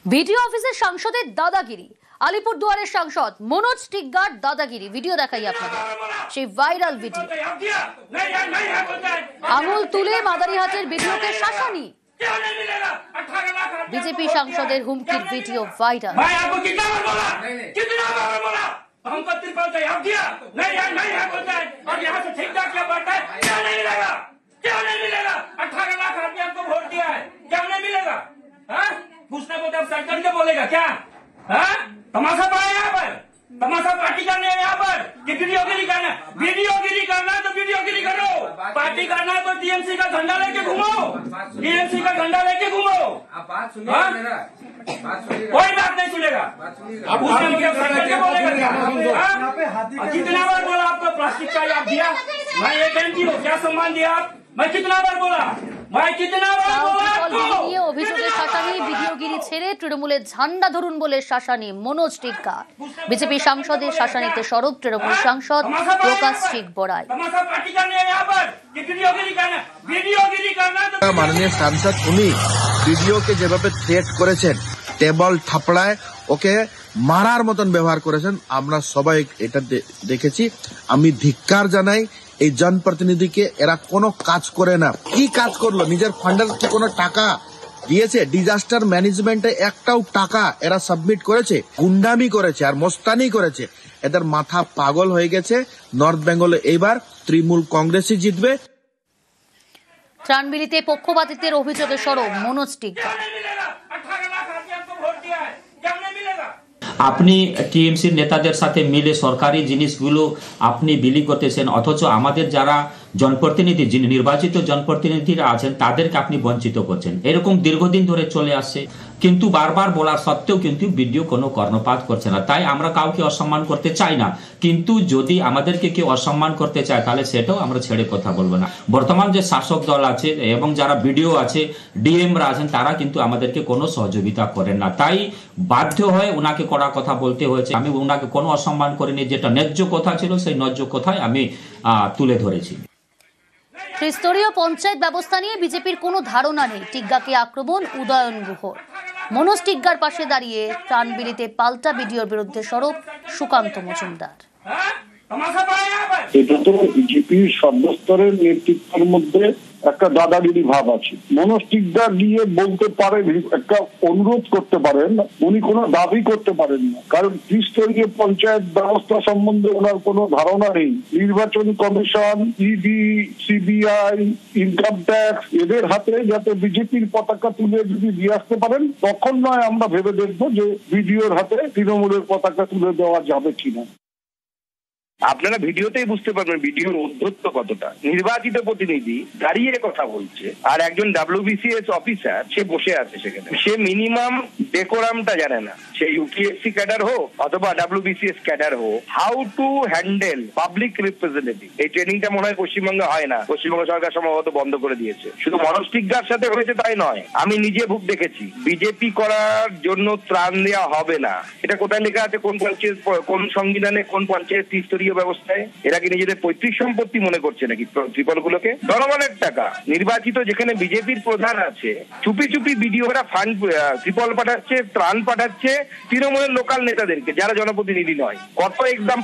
Video অফিসের সাংসদের দাদাগিরি, আলিপুরদুয়ারের সাংসদ মনোজ টিগ্গার দাদাগিরি ভিডিও দেখাই আপনাদের। সেই ভাইরাল ভিডিও, আঙুল তুলে মাদারিহাটের ভিডিওকে শাসানি, বিজেপি সাংসদের হুমকির ভিডিও ভাইরাল। पूछने को जब सरकार क्या बोलेगा क्या? तमाशा पड़ा यहाँ पर, तमाशा पार्टी करने यहाँ पर कि वीडियोगिरी करना, वीडियोगिरी करना तो वीडियोगिरी करो, पार्टी करना तो टीएमसी का झंडा लेके घूमो, टीएमसी का झंडा लेके घूमो। कोई बात नहीं सुनेगा। पूछने को जब सरकार क्या बोलेगा क्या? कितना बार बोला आपको प्लास्टिक का याद दिया? मैं एक एमपी हूँ, क्या सम्मान दिया आप? मैं कितना बार बोला? অভিযোগের শাসানি, ভিডিওগিরি ছেড়ে তৃণমূলের ঝান্ডা ধরুন বলে শাসানি মনোজ টিগ্গা। বিজেপি সাংসদের শাসানিতে সরব তৃণমূল সাংসদ প্রকাশ সিং বড়াই। মাননীয় সাংসদ উনি ভিডিওকে যেভাবে থ্রেট করেছেন, টেবল থাপড়ায় ওকে মারার মতন ব্যবহার করেছেন, আমরা সবাই এটা দেখেছি। আমি ধিক্কার জানাই এই জনপ্রতিনিধিকে। এরা কোনো কাজ করে না। কি কাজ করলো? নিজের ফান্ডের কি কোনো টাকা দিয়েছে? ডিজাস্টার ম্যানেজমেন্টে একটাও টাকা এরা সাবমিট করেছে? গুন্ডামি করেছে আর মস্তানি করেছে। এদের মাথা পাগল হয়ে গেছে। নর্থ বেঙ্গলে এইবার তৃণমূল কংগ্রেসই জিতবে। ত্রাণবিলিতে পক্ষপাতিত্বের অভিযোগে সরব মনোজ টিগ্গা। আপনি টিএমসির নেতাদের সাথে মিলে সরকারি জিনিসগুলো আপনি বিলি করতেছেন, অথচ আমাদের যারা জনপ্রতিনিধি, যিনি নির্বাচিত জনপ্রতিনিধিরা আছেন, তাদেরকে আপনি বঞ্চিত করছেন। এরকম দীর্ঘদিন ধরে চলে আসছে, কিন্তু বারবার বলার সত্ত্বেও কিন্তু ভিডিও কোনো কর্ণপাত করছে না। তাই আমরা কাউকে অসম্মান করতে চাই না, কিন্তু যদি আমাদেরকে কেউ অসম্মান করতে চায় তাহলে সেটাও আমরা ছেড়ে কথা বলবো না। বর্তমান যে শাসক দল আছে এবং যারা ভিডিও আছে, ডিএমরা আছেন, তারা কিন্তু আমাদেরকে কোনো সহযোগিতা করেন না। তাই বাধ্য হয়ে ওনাকে কড়া কথা বলতে হয়েছে। আমি ওনাকে কোনো অসম্মান করিনি, যেটা ন্যায্য কথা ছিল সেই ন্যায্য কথাই আমি তুলে ধরেছি। ত্রিস্তরীয় পঞ্চায়েত ব্যবস্থা নিয়ে বিজেপির কোনো ধারণা নেই, টিগ্গাকে আক্রমণ উদয়ন গুহর। মনোজ টিগ্গার পাশে দাঁড়িয়ে ত্রাণবিলিতে পাল্টা ভিডিওর বিরুদ্ধে সরব সুকান্ত মজুমদার। এটা তো বিজেপির সর্বস্তরের নেতৃত্বের মধ্যে একটা দাদাগিরি ভাব আছে। মনোজ টিগ্গা গিয়ে বলতে পারেন, একটা অনুরোধ করতে পারেন, উনি কোনো দাবি করতে পারেন না, কারণ ত্রিস্তরীয় পঞ্চায়েত ব্যবস্থা সম্বন্ধে ওনার কোনো ধারণা নেই। নির্বাচন commission, ED, CBI, income tax, এদের হাতে যাতে বিজেপির পতাকা তুলে যদি দিয়ে আসতে পারেন, তখন নয় আমরা ভেবে দেখবো যে ভিডিওর হাতে তৃণমূলের পতাকা তুলে দেওয়া যাবে কিনা। আপনারা ভিডিওতেই বুঝতে পারবেন ভিডিওর অধ্যত্ব কতটা। নির্বাচিত প্রতিনিধি দাঁড়িয়ে কথা বলছে আর একজন WBCS অফিসার সে বসে আছে সেখানে। সে মিনিমাম ডেকোরামটা জানে না, সে ইউপিএসসি ক্যাডার হোক অথবা WBCS ক্যাডার হোক, how to handle public representative. এই ট্রেনিংটা মনে হয় পশ্চিমবঙ্গে হয় না, পশ্চিমবঙ্গ সরকার সম্ভবত বন্ধ করে দিয়েছে। শুধু মনোজ টিগ্গার সাথে হয়েছে তাই নয়, আমি নিজে ভুগ দেখেছি। বিজেপি করার জন্য ত্রাণ দেওয়া হবে না, এটা কোথায় লেখা আছে? কোন পঞ্চায়েত, কোন সংবিধানে, কোন পঞ্চায়েত ত্রিস্তরীয় ব্যবস্থায়? এরা কি নিজেদের পৈতৃক সম্পত্তি মনে করছে নাকি ত্রিপলগুলোকে? জনগণের টাকা। নির্বাচিত যেখানে বিজেপির প্রধান আছে, চুপি চুপি বিডিওরা ফান্ড ত্রিপল পাঠাচ্ছে, ত্রাণ পাঠাচ্ছে তৃণমূলের লোকাল নেতাদেরকে, যারা জনপ্রতিনিধি নয়। কত একদম